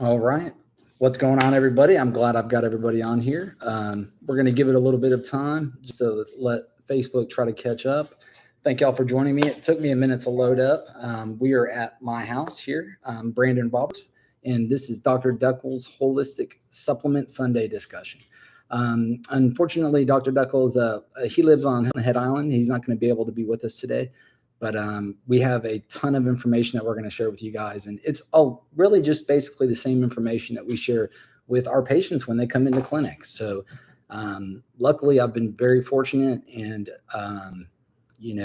All right. What's going on, everybody? I'm glad I've got everybody on here. We're going to give it a little bit of time just to let Facebook try to catch up. Thank y'all for joining me. It took me a minute to load up. We are at my house here, Brandon Bobbitt, and this is Dr. Duckle's Holistic Supplement Sunday discussion. Unfortunately, Dr. Duckle he lives on Head Island. He's not going to be able to be with us today. But we have a ton of information that we're going to share with you guys. And it's really just basically the same information that we share with our patients when they come into clinics. So luckily, I've been very fortunate and,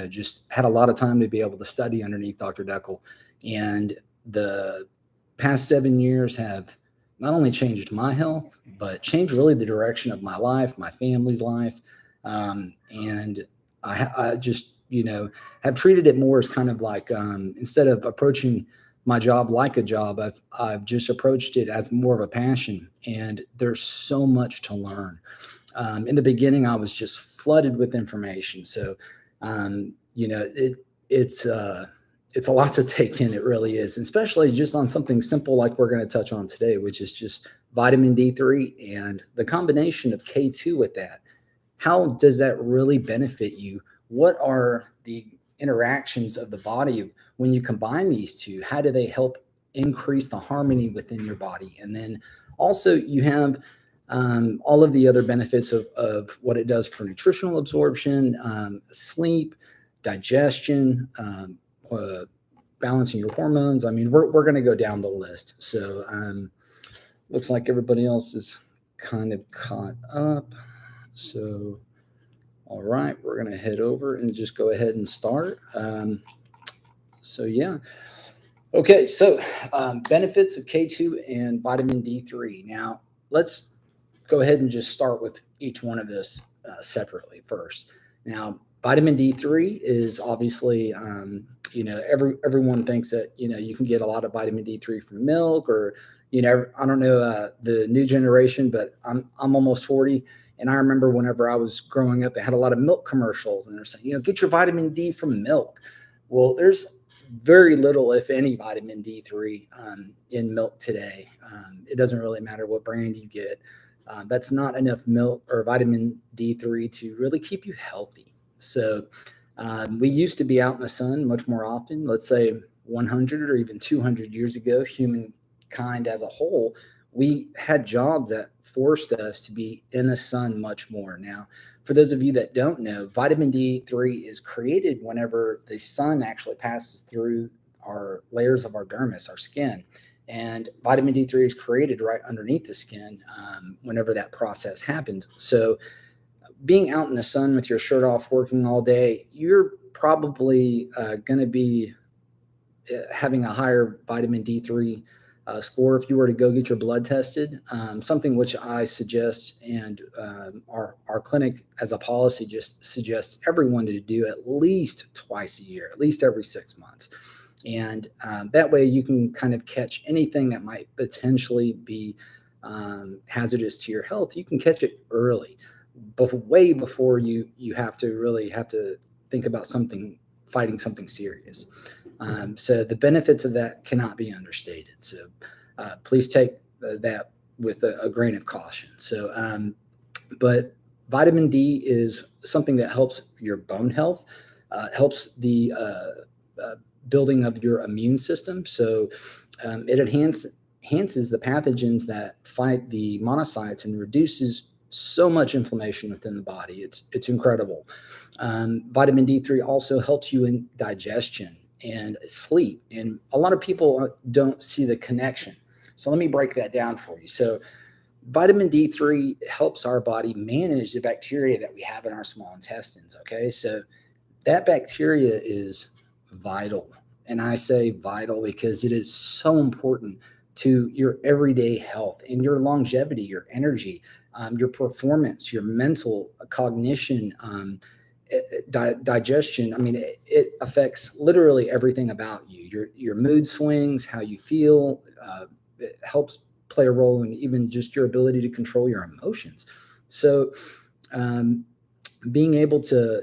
just had a lot of time to be able to study underneath Dr. Deckel. And the past 7 years have not only changed my health, but changed really the direction of my life, my family's life. And I just, have treated it more as kind of like instead of approaching my job like a job, I've just approached it as more of a passion. And there's so much to learn. In the beginning, I was just flooded with information. So, it's a lot to take in. It really is, especially just on something simple like we're going to touch on today, which is just vitamin D3 and the combination of K2 with that. How does that really benefit you? What are the interactions of the body when you combine these two? How do they help increase the harmony within your body? And then also you have all of the other benefits of what it does for nutritional absorption, sleep, digestion, balancing your hormones. I mean, we're going to go down the list. So looks like everybody else is kind of caught up. So all right, we're going to head over and just go ahead and start. Yeah. Okay, so benefits of K2 and vitamin D3. Now, let's go ahead and just start with each one of this separately first. Now, vitamin D3 is obviously, everyone thinks that, you can get a lot of vitamin D3 from milk or, I don't know the new generation, but I'm almost 40. And I remember whenever I was growing up, they had a lot of milk commercials and they're saying, get your vitamin D from milk. Well, there's very little, if any, vitamin D3 in milk today. It doesn't really matter what brand you get. That's not enough milk or vitamin D3 to really keep you healthy. So we used to be out in the sun much more often. Let's say 100 or even 200 years ago, humankind as a whole, we had jobs that forced us to be in the sun much more. Now, for those of you that don't know, vitamin D3 is created whenever the sun actually passes through our layers of our dermis, our skin. And vitamin D3 is created right underneath the skin whenever that process happens. So being out in the sun with your shirt off, working all day, you're probably going to be having a higher vitamin D3 score if you were to go get your blood tested, something which I suggest and our clinic as a policy just suggests everyone to do at least twice a year, at least every 6 months. And that way you can kind of catch anything that might potentially be hazardous to your health. You can catch it early, way before you have to think about fighting something serious. So the benefits of that cannot be understated. So please take that with a grain of caution. So, but vitamin D is something that helps your bone health, helps the building of your immune system. So it enhances the pathogens that fight the monocytes and reduces so much inflammation within the body. It's incredible. Vitamin D3 also helps you in digestion and sleep. And a lot of people don't see the connection. So let me break that down for you. So vitamin D3 helps our body manage the bacteria that we have in our small intestines. Okay. So that bacteria is vital. And I say vital because it is so important to your everyday health and your longevity, your energy, your performance, your mental cognition, digestion. I mean, it affects literally everything about you, your mood swings, how you feel. It helps play a role in even just your ability to control your emotions. So being able to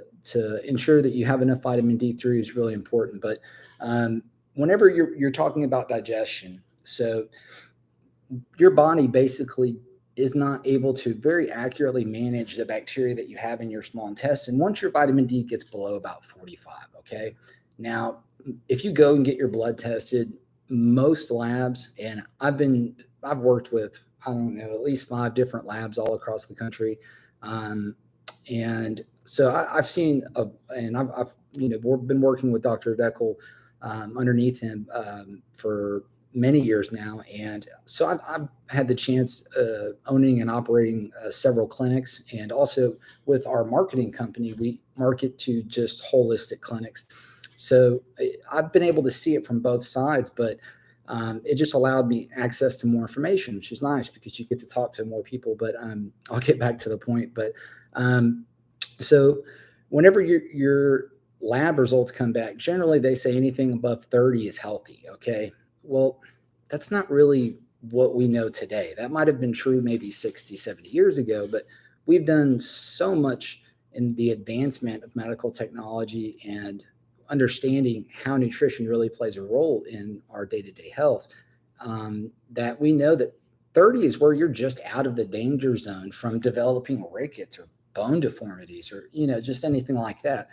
ensure that you have enough vitamin D3 is really important. But whenever you're talking about digestion, so your body basically is not able to very accurately manage the bacteria that you have in your small intestine once your vitamin D gets below about 45. Okay. Now, if you go and get your blood tested, most labs, and I've worked with, I don't know, at least 5 different labs all across the country. Um, and so I've seen, and I've, been working with Dr. Deckel underneath him for many years now. And so I've had the chance owning and operating several clinics. And also with our marketing company, we market to just holistic clinics. So I've been able to see it from both sides, but it just allowed me access to more information, which is nice because you get to talk to more people. But I'll get back to the point. But so whenever your lab results come back, generally they say anything above 30 is healthy. Okay. Well, that's not really what we know today. That might have been true maybe 60, 70 years ago, but we've done so much in the advancement of medical technology and understanding how nutrition really plays a role in our day-to-day health, that we know that 30 is where you're just out of the danger zone from developing rickets or bone deformities or, just anything like that.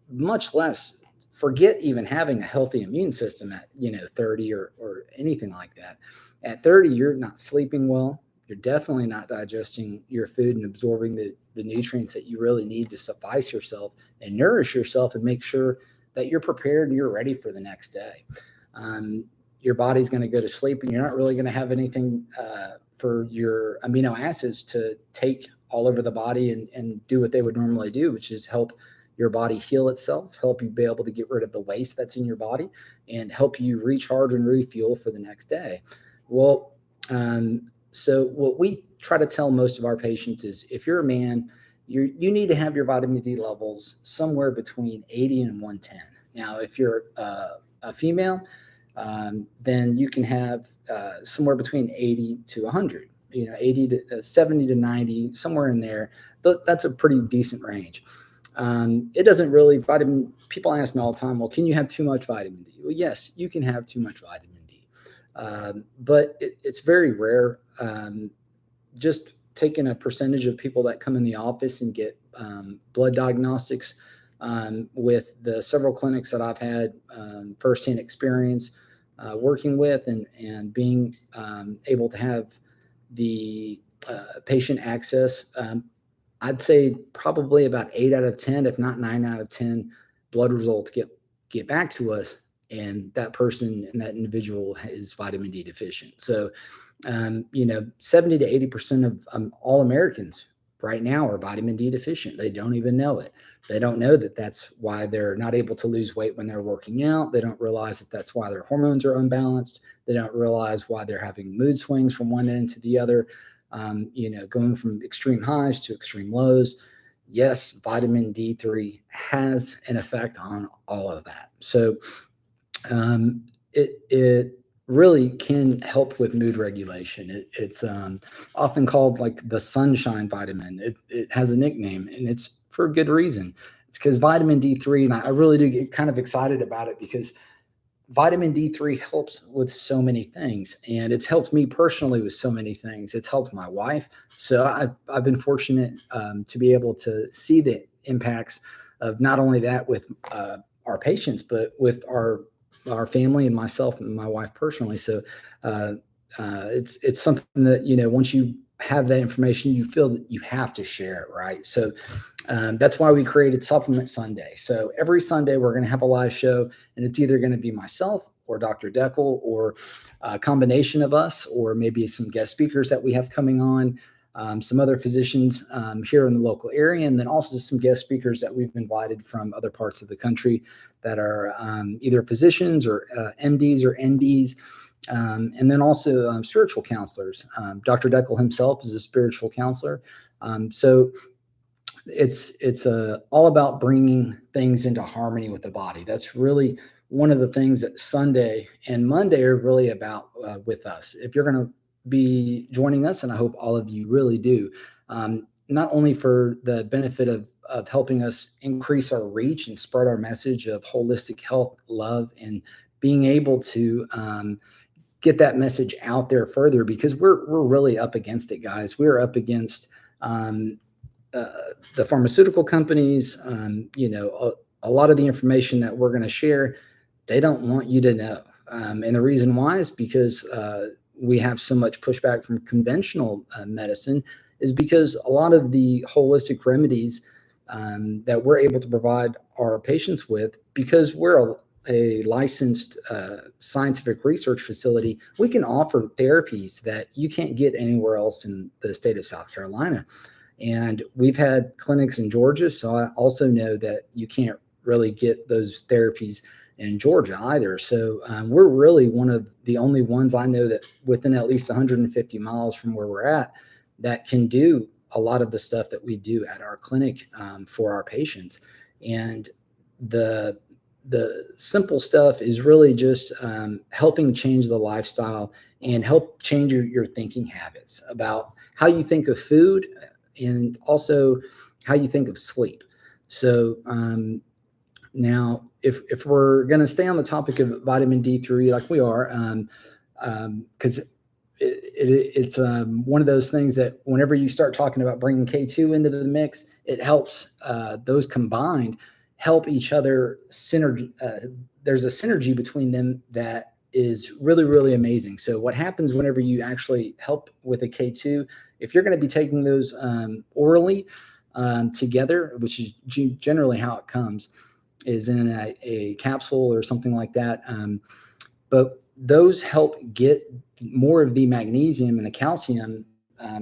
Much less forget even having a healthy immune system at 30 or anything like that. At 30, you're not sleeping well. You're definitely not digesting your food and absorbing the nutrients that you really need to suffice yourself and nourish yourself and make sure that you're prepared and you're ready for the next day. Your body's going to go to sleep and you're not really going to have anything for your amino acids to take all over the body and do what they would normally do, which is help your body heal itself, help you be able to get rid of the waste that's in your body, and help you recharge and refuel for the next day. Well, so what we try to tell most of our patients is if you're a man, you need to have your vitamin D levels somewhere between 80 and 110. Now, if you're a female, then you can have somewhere between 80 to 100, 80 to 70 to 90, somewhere in there. That's a pretty decent range. It doesn't really people ask me all the time, well, can you have too much vitamin D? Well, yes, you can have too much vitamin D. But it's very rare. Just taking a percentage of people that come in the office and get blood diagnostics with the several clinics that I've had firsthand experience working with and being able to have the patient access. I'd say probably about 8 out of 10, if not 9 out of 10 blood results get back to us. And that person and that individual is vitamin D deficient. So, 70 to 80% of all Americans right now are vitamin D deficient. They don't even know it. They don't know that that's why they're not able to lose weight when they're working out. They don't realize that that's why their hormones are unbalanced. They don't realize why they're having mood swings from one end to the other, going from extreme highs to extreme lows. Yes, vitamin D3 has an effect on all of that. So, it really can help with mood regulation. It's often called like the sunshine vitamin. It has a nickname, and it's for a good reason. It's because vitamin D3, and I really do get kind of excited about it because vitamin D3 helps with so many things, and it's helped me personally with so many things. It's helped my wife. So I've been fortunate to be able to see the impacts of not only that with our patients, but with our family and myself and my wife personally. So it's something that, once you have that information, you feel that you have to share it, right? So that's why we created Supplement Sunday. So every Sunday we're going to have a live show, and it's either going to be myself or Dr. Deckel or a combination of us, or maybe some guest speakers that we have coming on, some other physicians here in the local area, and then also some guest speakers that we've invited from other parts of the country that are either physicians or MDs or NDs, and then also spiritual counselors. Dr. Deckel himself is a spiritual counselor. So it's all about bringing things into harmony with the body. That's really one of the things that Sunday and Monday are really about with us. If you're going to be joining us, and I hope all of you really do, not only for the benefit of helping us increase our reach and spread our message of holistic health, love, and being able to get that message out there further, because we're really up against it, guys. We're up against the pharmaceutical companies. A lot of the information that we're going to share, they don't want you to know. And the reason why is because we have so much pushback from conventional medicine, is because a lot of the holistic remedies that we're able to provide our patients with, because we're a licensed scientific research facility, we can offer therapies that you can't get anywhere else in the state of South Carolina. And we've had clinics in Georgia, so I also know that you can't really get those therapies in Georgia either. So we're really one of the only ones I know that within at least 150 miles from where we're at that can do a lot of the stuff that we do at our clinic for our patients. And the simple stuff is really just helping change the lifestyle and help change your thinking habits about how you think of food, and also how you think of sleep. So now, if we're going to stay on the topic of vitamin D3 like we are, because it's one of those things that whenever you start talking about bringing K2 into the mix, it helps those combined help each other synergy. There's a synergy between them that is really, really amazing. So what happens whenever you actually help with a K2, if you're going to be taking those orally together, which is generally how it comes, is in a capsule or something like that. But those help get more of the magnesium and the calcium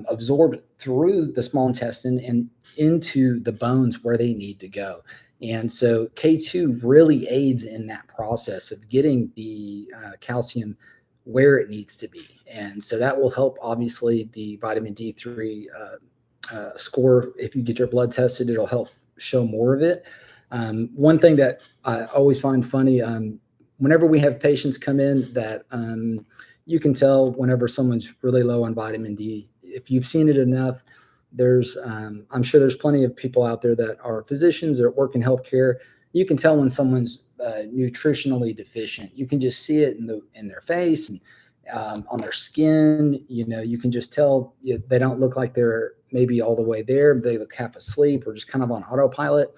absorbed through the small intestine and into the bones where they need to go. And so K2 really aids in that process of getting the calcium where it needs to be. And so that will help, obviously, the vitamin D3 score. If you get your blood tested, it'll help show more of it. One thing that I always find funny, whenever we have patients come in that you can tell whenever someone's really low on vitamin D, if you've seen it enough, I'm sure there's plenty of people out there that are physicians or work in healthcare. You can tell when someone's nutritionally deficient. You can just see it in their face and on their skin. You can just tell they don't look like they're maybe all the way there. They look half asleep or just kind of on autopilot.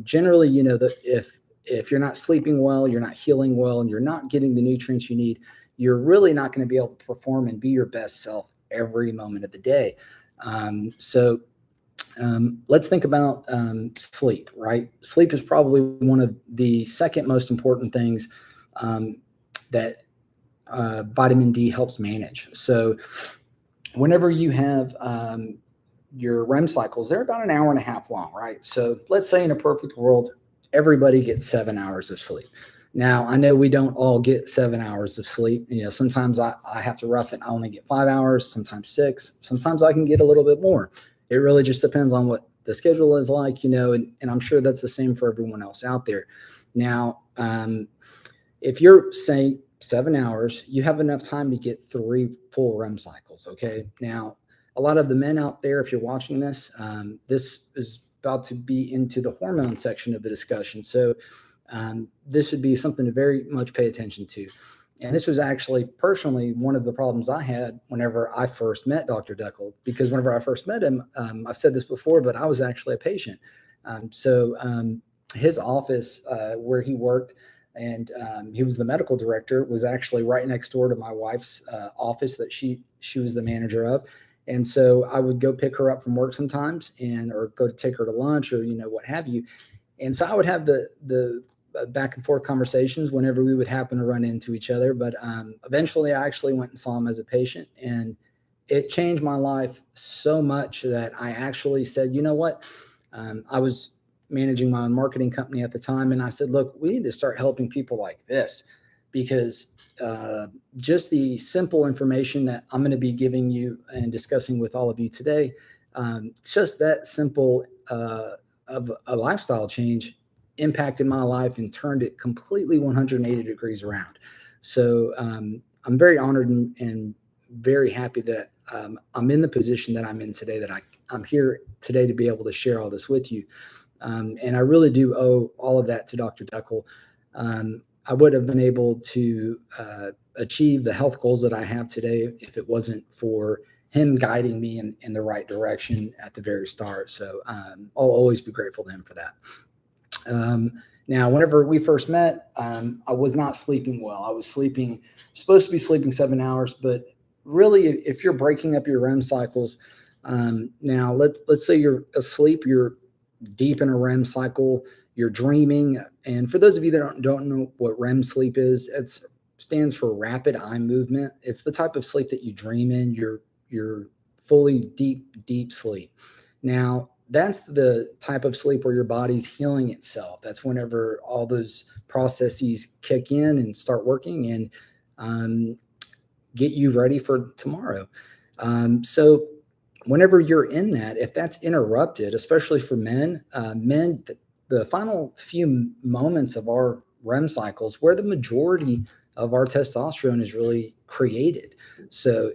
Generally, that if you're not sleeping well, you're not healing well, and you're not getting the nutrients you need, you're really not going to be able to perform and be your best self every moment of the day. So let's think about sleep, right? Sleep is probably one of the second most important things that vitamin D helps manage. So whenever you have your REM cycles, they're about an hour and a half long, right? So let's say in a perfect world, everybody gets 7 hours of sleep. Now, I know we don't all get 7 hours of sleep. Sometimes I have to rough it. I only get 5 hours, sometimes 6. Sometimes I can get a little bit more. It really just depends on what the schedule is like, and I'm sure that's the same for everyone else out there. Now, if you're, say, 7 hours, you have enough time to get 3 full REM cycles, okay? Now, a lot of the men out there, if you're watching this, this is about to be into the hormone section of the discussion. So this would be something to very much pay attention to. And this was actually personally one of the problems I had whenever I first met Dr. Deckel, because whenever I first met him, I've said this before, but I was actually a patient. So his office where he worked, and he was the medical director, was actually right next door to my wife's office that she was the manager of. And so I would go pick her up from work sometimes, or go to take her to lunch, or what have you. And so I would have the back and forth conversations whenever we would happen to run into each other. But eventually I actually went and saw him as a patient, and it changed my life so much that I actually said, you know what? I was managing my own marketing company at the time, and I said, look, we need to start helping people like this, because just the simple information that I'm going to be giving you and discussing with all of you today, just that simple of a lifestyle change impacted my life and turned it completely 180 degrees around. So I'm very honored and very happy that I'm in the position that I'm in today, that I'm here today to be able to share all this with you. And I really do owe all of that to Dr. Deckel. I would have been able to achieve the health goals that I have today if it wasn't for him guiding me in the right direction at the very start. So I'll always be grateful to him for that. Now, whenever we first met, I was not sleeping well. I was supposed to be sleeping 7 hours, but really, if you're breaking up your REM cycles, now let's say you're asleep, you're deep in a REM cycle, you're dreaming. And for those of you that don't know what REM sleep is, it stands for rapid eye movement. It's the type of sleep that you dream in. You're fully deep sleep. Now, that's the type of sleep where your body's healing itself. That's whenever all those processes kick in and start working and get you ready for tomorrow. So whenever you're in that, if that's interrupted, especially for men, the final few moments of our REM cycles, where the majority of our testosterone is really created. So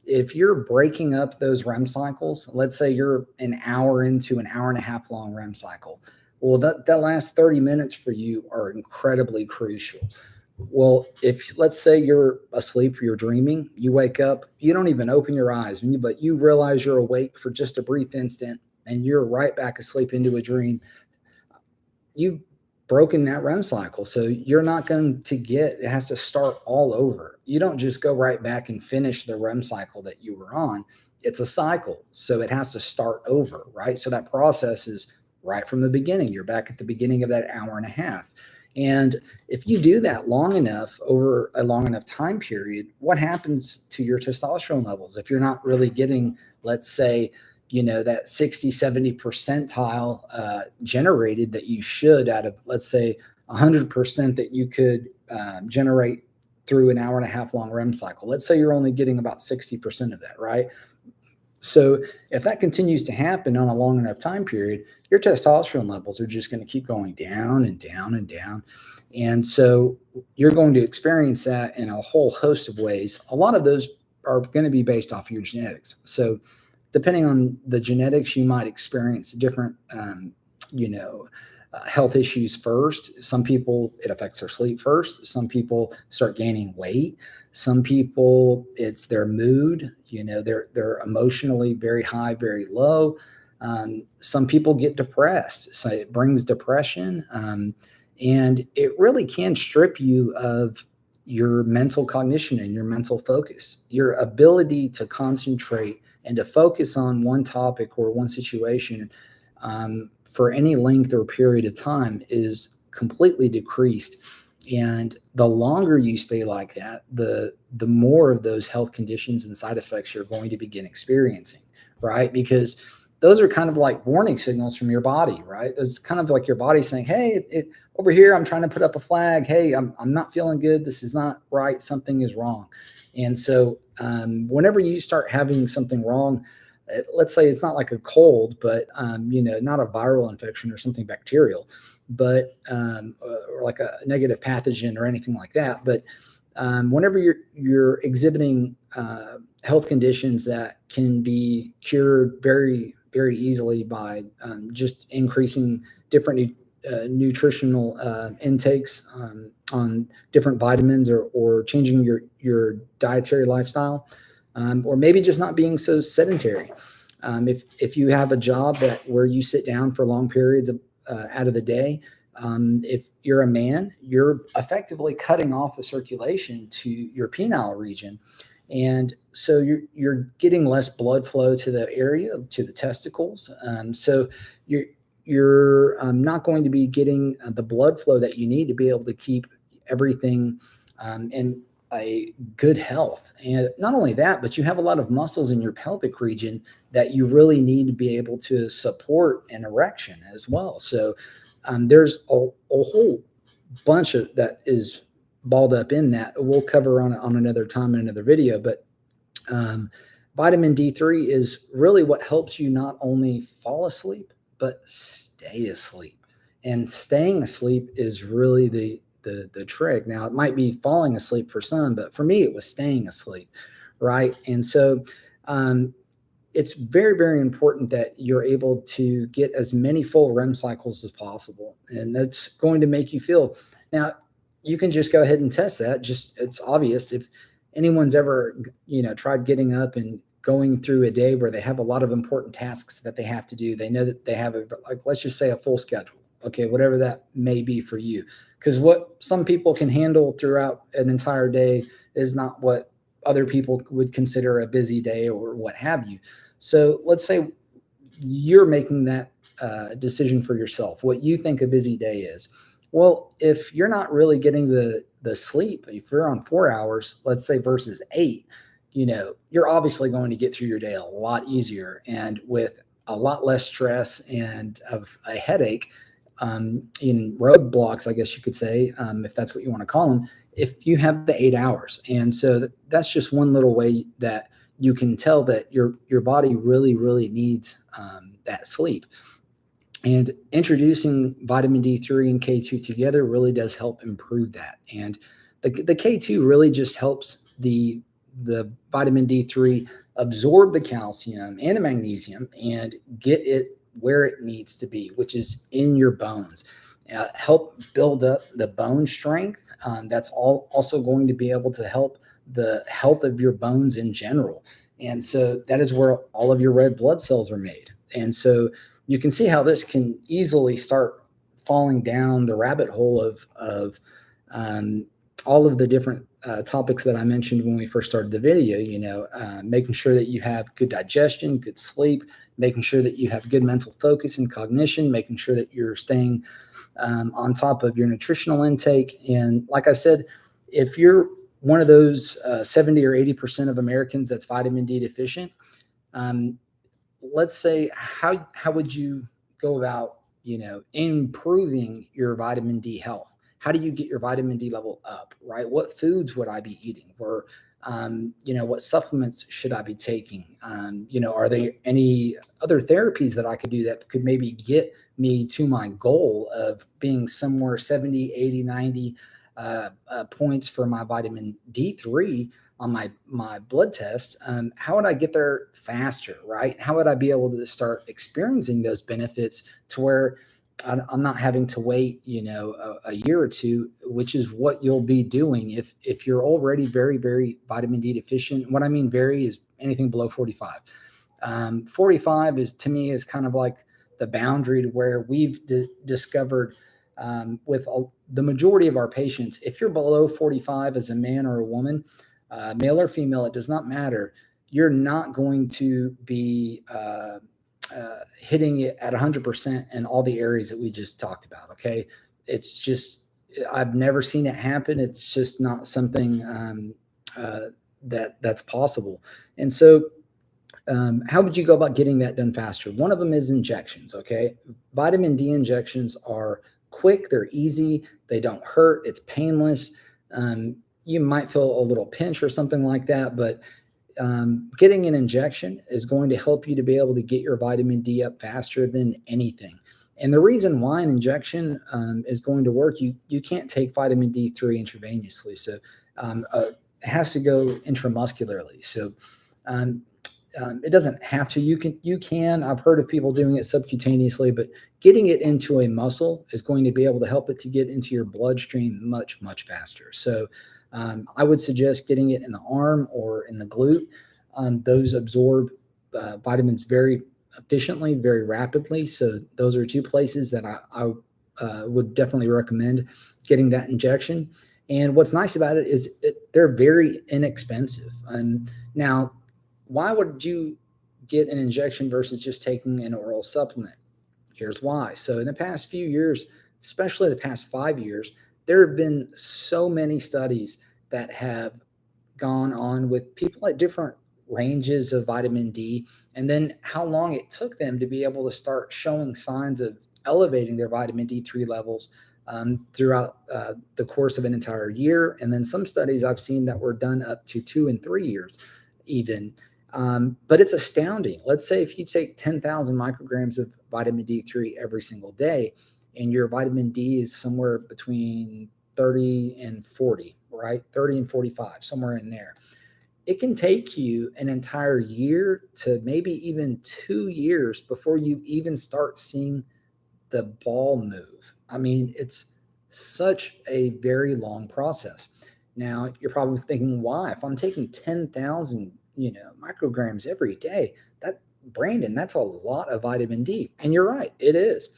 if you're breaking up those REM cycles, let's say you're an hour into an hour and a half long REM cycle, well, that last 30 minutes for you are incredibly crucial. Well, if let's say you're asleep, you're dreaming, you wake up, you don't even open your eyes, but you realize you're awake for just a brief instant and you're right back asleep into a dream, you've broken that REM cycle. So you're not going to it has to start all over. You don't just go right back and finish the REM cycle that you were on. It's a cycle. So it has to start over, right? So that process is right from the beginning. You're back at the beginning of that hour and a half. And if you do that long enough, over a long enough time period, what happens to your testosterone levels? If you're not really getting, let's say, that 60, 70 percentile generated that you should out of, let's say, 100% that you could generate through an hour and a half long REM cycle. Let's say you're only getting about 60% of that, right? So if that continues to happen on a long enough time period, your testosterone levels are just going to keep going down and down and down. And so you're going to experience that in a whole host of ways. A lot of those are going to be based off of your genetics. So depending on the genetics, you might experience different, health issues first. Some people, it affects their sleep first. Some people start gaining weight. Some people, it's their mood. They're emotionally very high, very low. Some people get depressed. So it brings depression. And it really can strip you of your mental cognition and your mental focus, your ability to concentrate and to focus on one topic or one situation for any length or period of time is completely decreased. And the longer you stay like that, the more of those health conditions and side effects you're going to begin experiencing, right? Because those are kind of like warning signals from your body, right? It's kind of like your body saying, hey, over here, I'm trying to put up a flag. Hey, I'm not feeling good. This is not right. Something is wrong. And so whenever you start having something wrong, let's say it's not like a cold, but, not a viral infection or something bacterial, but or like a negative pathogen or anything like that. But whenever you're exhibiting health conditions that can be cured very, very easily by just increasing different nutritional intakes on different vitamins or changing your dietary lifestyle, or maybe just not being so sedentary. If you have a job where you sit down for long periods out of the day, if you're a man, you're effectively cutting off the circulation to your penile region. And so you're getting less blood flow to the area, to the testicles. So you're not going to be getting the blood flow that you need to be able to keep everything in a good health. And not only that, but you have a lot of muscles in your pelvic region that you really need to be able to support an erection as well. So there's a whole bunch of that is balled up in that. We'll cover on another time in another video, but vitamin D3 is really what helps you not only fall asleep, but stay asleep. And staying asleep is really the trick. Now, it might be falling asleep for some, but for me, it was staying asleep, right? And so it's very, very important that you're able to get as many full REM cycles as possible. And that's going to make you feel. Now, you can just go ahead and test that. Just, it's obvious if anyone's ever, tried getting up and going through a day where they have a lot of important tasks that they have to do. They know that they have like, let's just say a full schedule. Okay, whatever that may be for you. Because what some people can handle throughout an entire day is not what other people would consider a busy day or what have you. So let's say you're making that decision for yourself, what you think a busy day is. Well, if you're not really getting the sleep, if you're on 4 hours, let's say versus 8, you're obviously going to get through your day a lot easier and with a lot less stress and of a headache, in roadblocks, I guess you could say, if that's what you want to call them, if you have the 8 hours. And so that's just one little way that you can tell that your body really, really needs that sleep. And introducing vitamin D3 and K2 together really does help improve that. And the K2 really just helps the vitamin D3 absorb the calcium and the magnesium and get it where it needs to be, which is in your bones. Help build up the bone strength. That's also going to be able to help the health of your bones in general. And so that is where all of your red blood cells are made. And so you can see how this can easily start falling down the rabbit hole of all of the different topics that I mentioned when we first started the video, making sure that you have good digestion, good sleep, making sure that you have good mental focus and cognition, making sure that you're staying on top of your nutritional intake. And like I said, if you're one of those 70 or 80% of Americans that's vitamin D deficient, let's say, how would you go about, improving your vitamin D health? How do you get your vitamin D level up, right? What foods would I be eating? Or, what supplements should I be taking? Are there any other therapies that I could do that could maybe get me to my goal of being somewhere 70, 80, 90 points for my vitamin D3 on my blood test? How would I get there faster, right? How would I be able to start experiencing those benefits to where I'm not having to wait, a year or two, which is what you'll be doing if you're already very, very vitamin D deficient. What I mean very is anything below 45. 45 is, to me, is kind of like the boundary to where we've discovered with the majority of our patients, if you're below 45 as a man or a woman, male or female, it does not matter. You're not going to be hitting it at 100% in all the areas that we just talked about. Okay. It's just, I've never seen it happen. It's just not something that's possible. And so how would you go about getting that done faster? One of them is injections. Okay. Vitamin D injections are quick. They're easy. They don't hurt. It's painless. You might feel a little pinch or something like that, but getting an injection is going to help you to be able to get your vitamin D up faster than anything. And the reason why an injection is going to work, you can't take vitamin D3 intravenously. So it has to go intramuscularly. So it doesn't have to. You can. I've heard of people doing it subcutaneously, but getting it into a muscle is going to be able to help it to get into your bloodstream much, much faster. So I would suggest getting it in the arm or in the glute. Those absorb vitamins very efficiently, very rapidly. So those are two places that I would definitely recommend getting that injection. And what's nice about it is they're very inexpensive. And now, why would you get an injection versus just taking an oral supplement? Here's why. So in the past few years, especially the past 5 years, there have been so many studies that have gone on with people at different ranges of vitamin D, and then how long it took them to be able to start showing signs of elevating their vitamin D3 levels throughout the course of an entire year. And then some studies I've seen that were done up to 2 and 3 years even. But it's astounding. Let's say if you take 10,000 micrograms of vitamin D3 every single day, and your vitamin D is somewhere between 30 and 40, right? 30 and 45, somewhere in there. It can take you an entire year to maybe even 2 years before you even start seeing the ball move. I mean, it's such a very long process. Now you're probably thinking, why? If I'm taking 10,000, micrograms every day, that Brandon, that's a lot of vitamin D. And you're right, it is.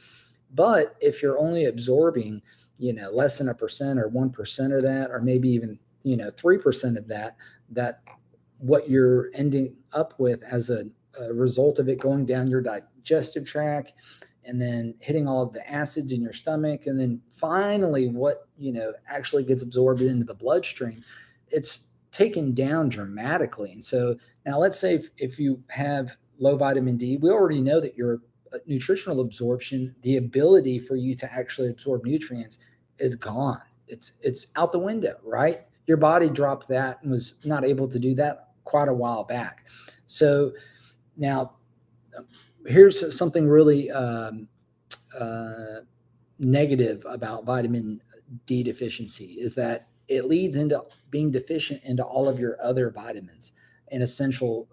But if you're only absorbing, less than 1% or 1% of that, or maybe even, 3% of that, that what you're ending up with as a result of it going down your digestive tract and then hitting all of the acids in your stomach, and then finally what actually gets absorbed into the bloodstream, it's taken down dramatically. And so now let's say if you have low vitamin D, we already know that your nutritional absorption, the ability for you to actually absorb nutrients, is gone. It's out the window, right? Your body dropped that and was not able to do that quite a while back. So now here's something really negative about vitamin D deficiency, is that it leads into being deficient into all of your other vitamins and essential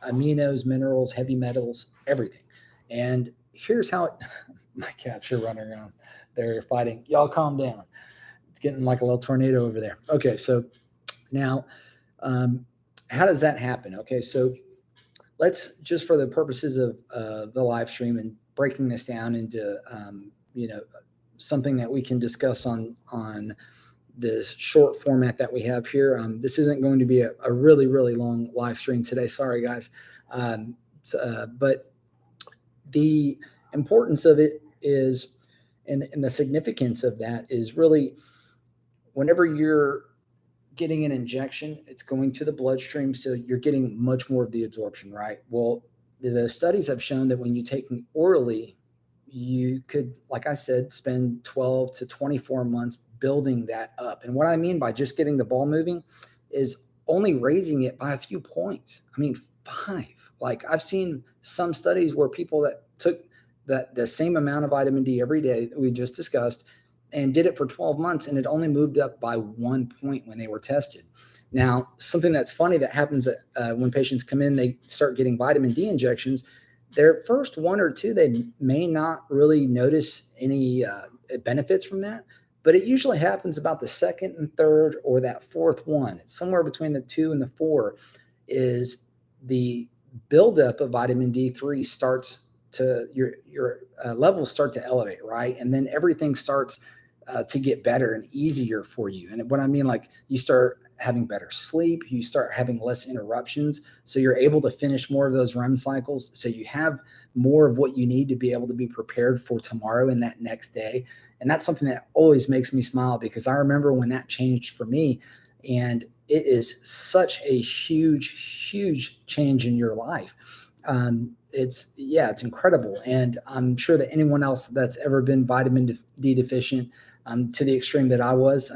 aminos, minerals, heavy metals, everything. And here's how it, my cats are running around. They're fighting. Y'all calm down. It's getting like a little tornado over there. Okay, so now how does that happen? Okay, so let's just, for the purposes of the live stream and breaking this down into something that we can discuss on this short format that we have here. This isn't going to be a really, really long live stream today. Sorry, guys. But the importance of it is, and the significance of that is really, whenever you're getting an injection, it's going to the bloodstream, so you're getting much more of the absorption, right? Well, the studies have shown that when you take it orally, you could, like I said, spend 12 to 24 months building that up. And what I mean by just getting the ball moving is only raising it by a few points. I mean, 5. Like, I've seen some studies where people that took the same amount of vitamin D every day that we just discussed and did it for 12 months, and it only moved up by 1 point when they were tested. Now, something that's funny that happens when patients come in, they start getting vitamin D injections. Their first 1 or 2, they may not really notice any benefits from that, but it usually happens about the 2nd and 3rd, or that 4th one. It's somewhere between the 2 and the 4 is the buildup of vitamin D3 starts to, your levels start to elevate, right? And then everything starts to get better and easier for you. And what I mean, like, you start having better sleep, you start having less interruptions, so you're able to finish more of those REM cycles, so you have more of what you need to be able to be prepared for tomorrow and that next day. And that's something that always makes me smile, because I remember when that changed for me, and it is such a huge change in your life. It's incredible. And I'm sure that anyone else that's ever been vitamin D deficient, to the extreme that I was,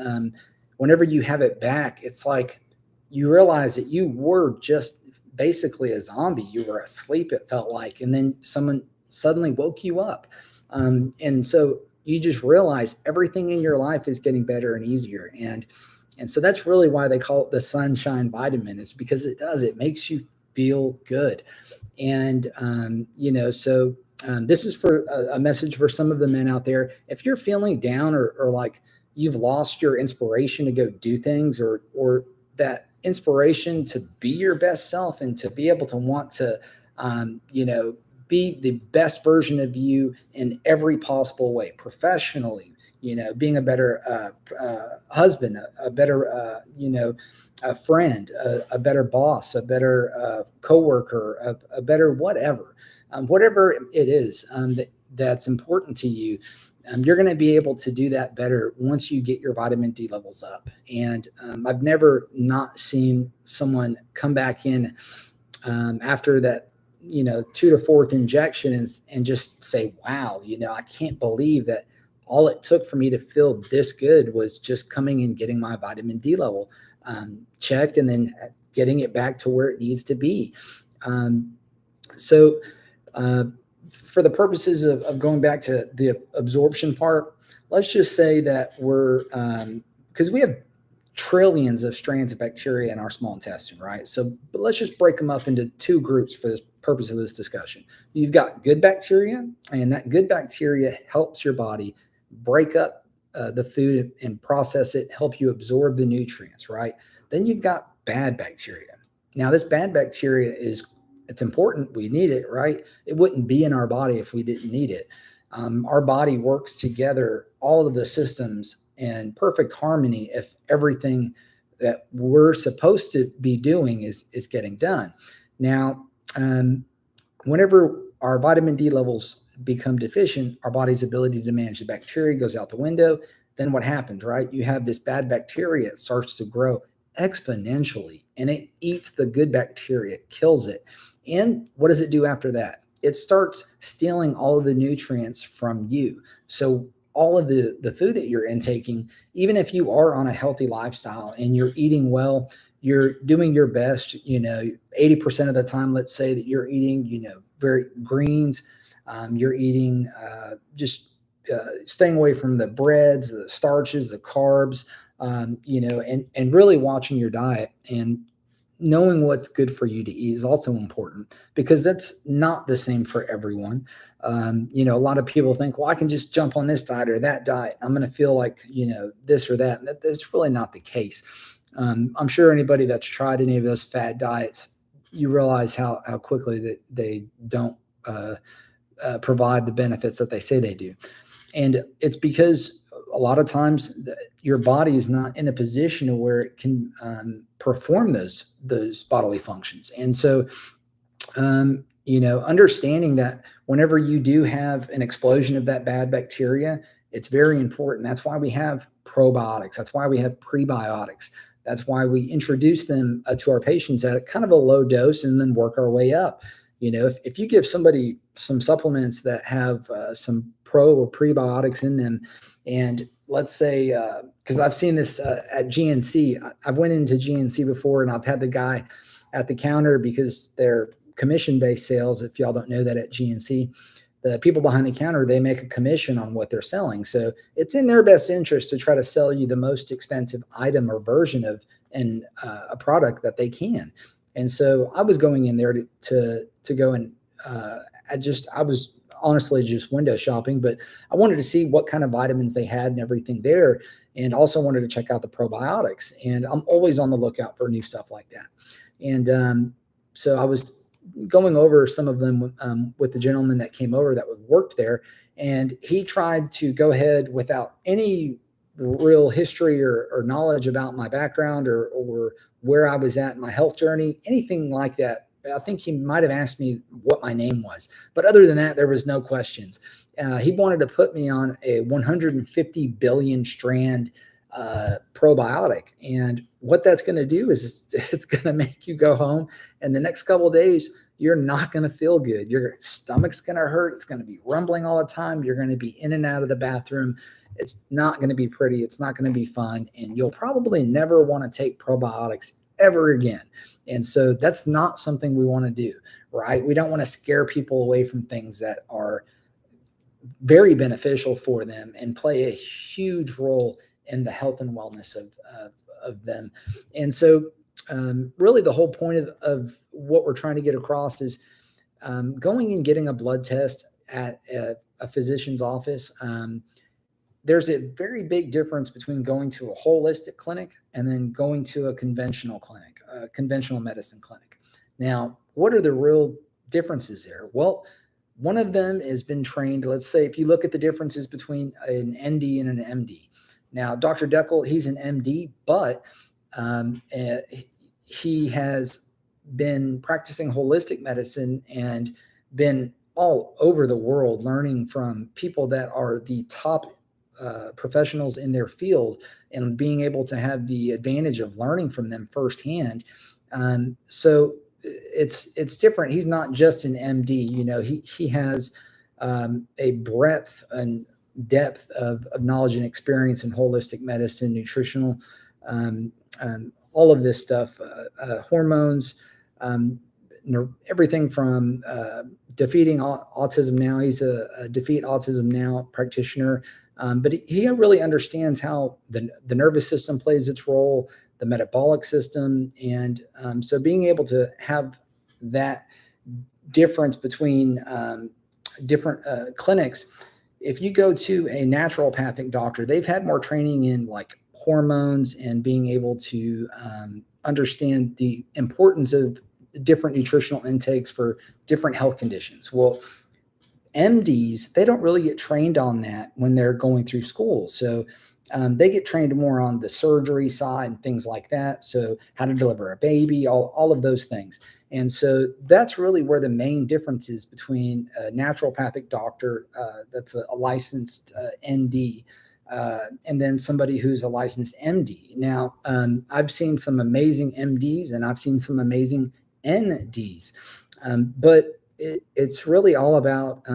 whenever you have it back, it's like you realize that you were just basically a zombie. You were asleep, it felt like, and then someone suddenly woke you up. And so you just realize everything in your life is getting better and easier. And so that's really why they call it the sunshine vitamin, is because it does. It makes you feel good. And, this is for a message for some of the men out there. If you're feeling down, or like you've lost your inspiration to go do things, or that inspiration to be your best self and to be able to want to, be the best version of you in every possible way, professionally, being a better husband, a better, a friend, a better boss, a better coworker, a better whatever, whatever it is that's important to you. You're going to be able to do that better once you get your vitamin D levels up. And I've never not seen someone come back in after that, 2 to 4th injection and just say, wow, I can't believe that all it took for me to feel this good was just coming and getting my vitamin D level checked, and then getting it back to where it needs to be. So for the purposes of going back to the absorption part, let's just say that we're, because we have trillions of strands of bacteria in our small intestine, right? So, but let's just break them up into 2 groups for this purpose of this discussion. You've got good bacteria, and that good bacteria helps your body break up the food and process it, help you absorb the nutrients, right? Then you've got bad bacteria. Now, this bad bacteria it's important. We need it, right? It wouldn't be in our body if we didn't need it. Our body works together, all of the systems in perfect harmony if everything that we're supposed to be doing is getting done. Now, whenever our vitamin D levels become deficient, our body's ability to manage the bacteria goes out the window. Then what happens, right? You have this bad bacteria, it starts to grow exponentially and it eats the good bacteria, it kills it. And what does it do after that? It starts stealing all of the nutrients from you. So all of the food that you're intaking, even if you are on a healthy lifestyle and you're eating well, you're doing your best, 80% of the time, let's say that you're eating, very greens, you're eating just staying away from the breads, the starches, the carbs, and really watching your diet and knowing what's good for you to eat is also important because that's not the same for everyone. A lot of people think, well, I can just jump on this diet or that diet. I'm going to feel like, this or that. And that's really not the case. I'm sure anybody that's tried any of those fad diets, you realize how quickly that they don't provide the benefits that they say they do. And it's because a lot of times your body is not in a position where it can perform those bodily functions. And so, understanding that whenever you do have an explosion of that bad bacteria, it's very important. That's why we have probiotics. That's why we have prebiotics. That's why we introduce them to our patients at kind of a low dose and then work our way up. If you give somebody some supplements that have some pro or prebiotics in them, and let's say, because I've seen this at GNC, I've went into GNC before and I've had the guy at the counter because they're commission-based sales. If y'all don't know that at GNC, the people behind the counter, they make a commission on what they're selling. So it's in their best interest to try to sell you the most expensive item or version of a product that they can. And so I was going in there to go and I was honestly just window shopping, but I wanted to see what kind of vitamins they had and everything there. And also wanted to check out the probiotics. And I'm always on the lookout for new stuff like that. And so I was going over some of them with the gentleman that came over that worked there. And he tried to go ahead without any real history or knowledge about my background or where I was at in my health journey, anything like that. I think he might have asked me what my name was, but other than that, there was no questions. He wanted to put me on a 150 billion strand probiotic. And what that's going to do is it's going to make you go home and the next couple of days, you're not going to feel good. Your stomach's going to hurt. It's going to be rumbling all the time. You're going to be in and out of the bathroom. It's not going to be pretty. It's not going to be fun. And you'll probably never want to take probiotics ever again. And so that's not something we want to do, right? We don't want to scare people away from things that are very beneficial for them and play a huge role in the health and wellness of them. And so really the whole point of what we're trying to get across is going and getting a blood test at a physician's office. There's a very big difference between going to a holistic clinic and then going to a conventional clinic, a conventional medicine clinic. Now, what are the real differences there? Well, one of them has been trained. Let's say if you look at the differences between an ND and an MD. Now, Dr. Deckel, he's an MD, but he has been practicing holistic medicine and been all over the world learning from people that are the top professionals in their field and being able to have the advantage of learning from them firsthand. So it's different. He's not just an MD, he has a breadth and depth of knowledge and experience in holistic medicine, nutritional, all of this stuff, hormones, everything from defeating autism now. He's a defeat autism now practitioner. But he really understands how the nervous system plays its role, the metabolic system. And so being able to have that difference between different clinics if you go to a naturopathic doctor, they've had more training in like hormones and being able to understand the importance of different nutritional intakes for different health conditions. Well, MDs, they don't really get trained on that when they're going through school. So they get trained more on the surgery side and things like that. So how to deliver a baby, all of those things. And so that's really where the main difference is between a naturopathic doctor that's a licensed ND and then somebody who's a licensed MD. Now, I've seen some amazing MDs and I've seen some amazing NDs, but it's really all about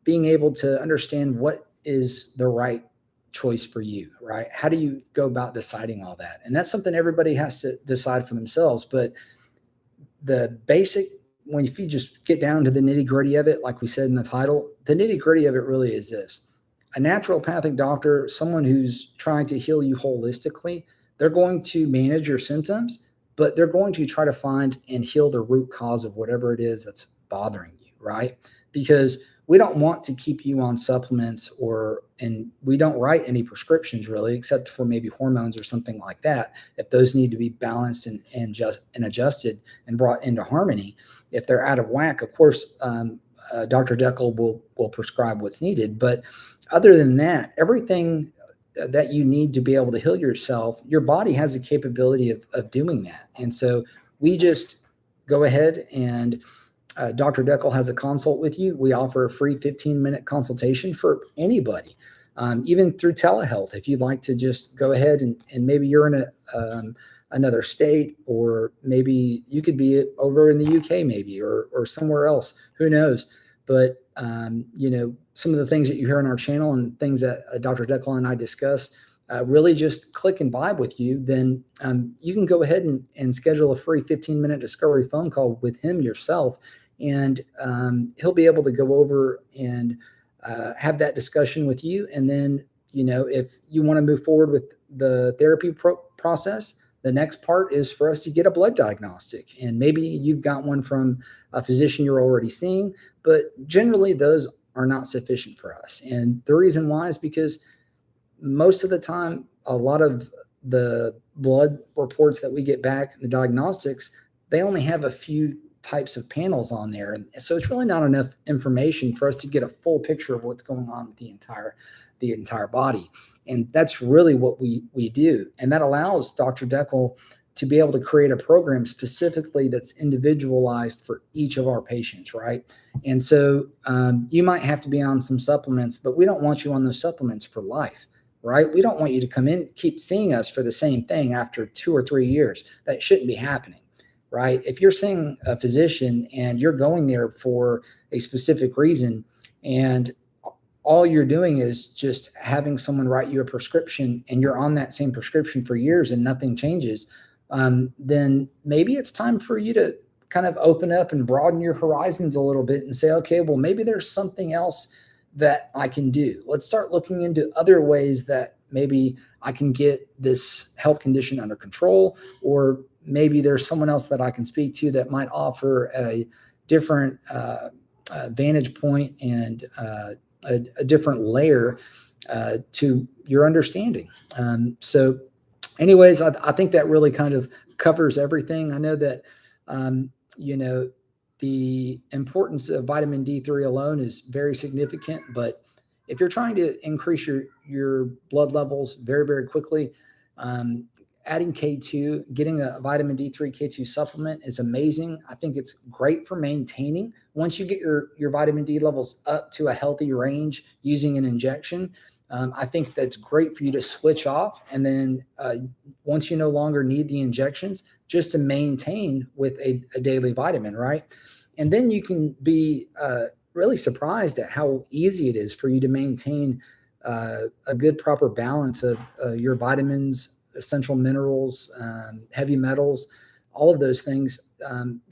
being able to understand what is the right choice for you, right? How do you go about deciding all that? And that's something everybody has to decide for themselves. But the basic, if you just get down to the nitty gritty of it, like we said in the title, the nitty gritty of it really is this: a naturopathic doctor, someone who's trying to heal you holistically, they're going to manage your symptoms, but they're going to try to find and heal the root cause of whatever it is that's bothering you, right? Because we don't want to keep you on supplements and we don't write any prescriptions really, except for maybe hormones or something like that. If those need to be balanced and adjusted and brought into harmony, if they're out of whack, of course, Dr. Deckel will prescribe what's needed. But other than that, everything that you need to be able to heal yourself, your body has the capability of doing that. And so we just go ahead and Dr. Deckel has a consult with you. We offer a free 15-minute consultation for anybody, even through telehealth. If you'd like to just go ahead and maybe you're in another state, or maybe you could be over in the UK maybe, or somewhere else, who knows? But, some of the things that you hear on our channel and things that Dr. Deckel and I discuss really just click and vibe with you, then you can go ahead and schedule a free 15-minute discovery phone call with him yourself. And he'll be able to go over and have that discussion with you. And then, if you want to move forward with the therapy process, the next part is for us to get a blood diagnostic. And maybe you've got one from a physician you're already seeing, but generally those are not sufficient for us. And the reason why is because most of the time, a lot of the blood reports that we get back, the diagnostics, they only have a few types of panels on there. And so it's really not enough information for us to get a full picture of what's going on with the entire body. And that's really what we do. And that allows Dr. Deckel to be able to create a program specifically that's individualized for each of our patients, right? And so you might have to be on some supplements, but we don't want you on those supplements for life, right? We don't want you to come in, keep seeing us for the same thing after 2 or 3 years. That shouldn't be happening. Right? If you're seeing a physician and you're going there for a specific reason, and all you're doing is just having someone write you a prescription and you're on that same prescription for years and nothing changes, then maybe it's time for you to kind of open up and broaden your horizons a little bit and say, okay, well, maybe there's something else that I can do. Let's start looking into other ways that maybe I can get this health condition under control, or maybe there's someone else that I can speak to that might offer a different vantage point and a different layer to your understanding. So anyways, I think that really kind of covers everything. I know that, the importance of vitamin D3 alone is very significant, but if you're trying to increase your blood levels very, very quickly, adding K2, getting a vitamin D3 K2 supplement is amazing. I think it's great for maintaining. Once you get your vitamin D levels up to a healthy range using an injection, I think that's great for you to switch off. And then once you no longer need the injections, just to maintain with a daily vitamin, right? And then you can be really surprised at how easy it is for you to maintain a good, proper balance of your vitamins, essential minerals, heavy metals, all of those things,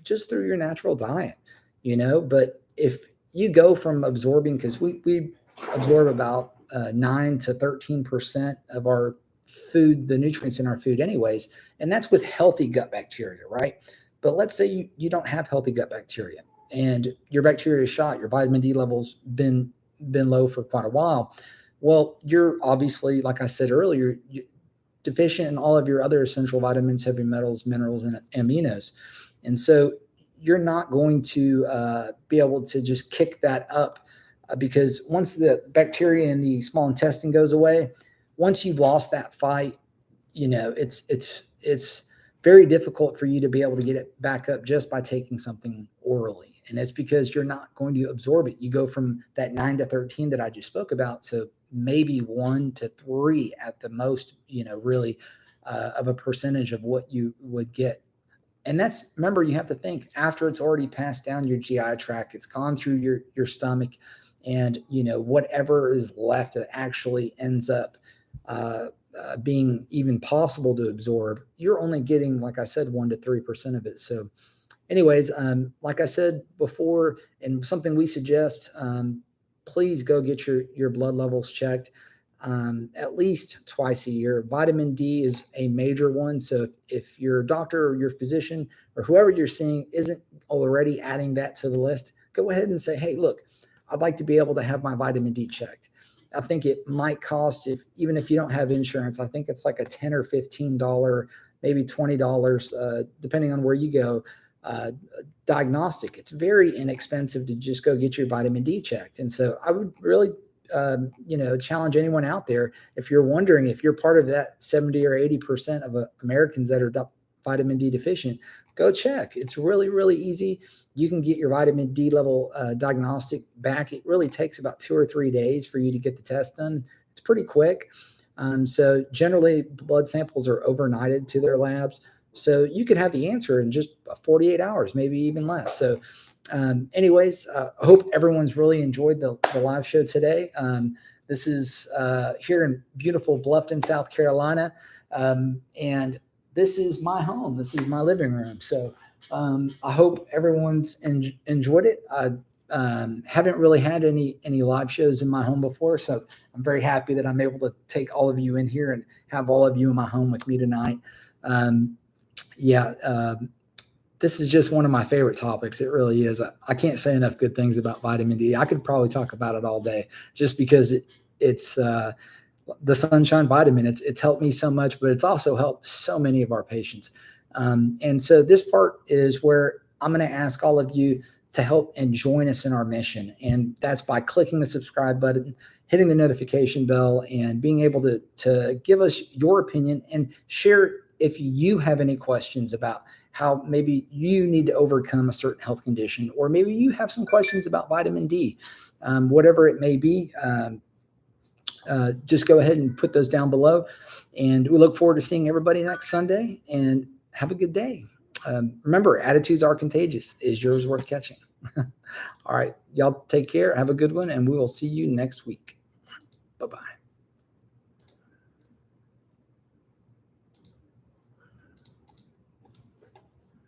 just through your natural diet, But if you go from absorbing, because we absorb about 9 to 13% of our food, the nutrients in our food anyways, and that's with healthy gut bacteria, right? But let's say you don't have healthy gut bacteria and your bacteria is shot, your vitamin D levels been been low for quite a while. Well, you're obviously, like I said earlier, deficient in all of your other essential vitamins, heavy metals, minerals, and aminos. And so you're not going to be able to just kick that up because once the bacteria in the small intestine goes away, once you've lost that fight, it's very difficult for you to be able to get it back up just by taking something orally. And it's because you're not going to absorb it. You go from that 9 to 13 that I just spoke about to maybe 1 to 3 at the most, really of a percentage of what you would get. And that's, remember, you have to think after it's already passed down your GI tract, it's gone through your stomach, and whatever is left that actually ends up being even possible to absorb, you're only getting, like I said, 1 to 3% of it. So anyways, like I said before, and something we suggest, please go get your blood levels checked at least twice a year. Vitamin D is a major one. So if your doctor or your physician or whoever you're seeing isn't already adding that to the list, go ahead and say, hey, look, I'd like to be able to have my vitamin D checked. I think it might cost, even if you don't have insurance, I think it's like a $10 or $15, maybe $20, depending on where you go, diagnostic. It's very inexpensive to just go get your vitamin D checked. And so I would really, challenge anyone out there, if you're wondering if you're part of that 70 or 80% of Americans that are vitamin D deficient, go check. It's really, really easy. You can get your vitamin D level diagnostic back. It really takes about 2 or 3 days for you to get the test done. It's pretty quick. So generally, blood samples are overnighted to their labs. So you could have the answer in just 48 hours, maybe even less. So anyways, I hope everyone's really enjoyed the live show today. This is here in beautiful Bluffton, South Carolina. And this is my home. This is my living room. So I hope everyone's enjoyed it. I haven't really had any live shows in my home before. So I'm very happy that I'm able to take all of you in here and have all of you in my home with me tonight. This is just one of my favorite topics. It really is. I can't say enough good things about vitamin D. I could probably talk about it all day just because it's the sunshine vitamin. It's helped me so much, but it's also helped so many of our patients. And so this part is where I'm going to ask all of you to help and join us in our mission. And that's by clicking the subscribe button, hitting the notification bell, and being able to give us your opinion and share if you have any questions about how maybe you need to overcome a certain health condition, or maybe you have some questions about vitamin D, whatever it may be. Just go ahead and put those down below. And we look forward to seeing everybody next Sunday, and have a good day. Remember, attitudes are contagious. Is yours worth catching? All right. Y'all take care. Have a good one, and we will see you next week. Bye-bye.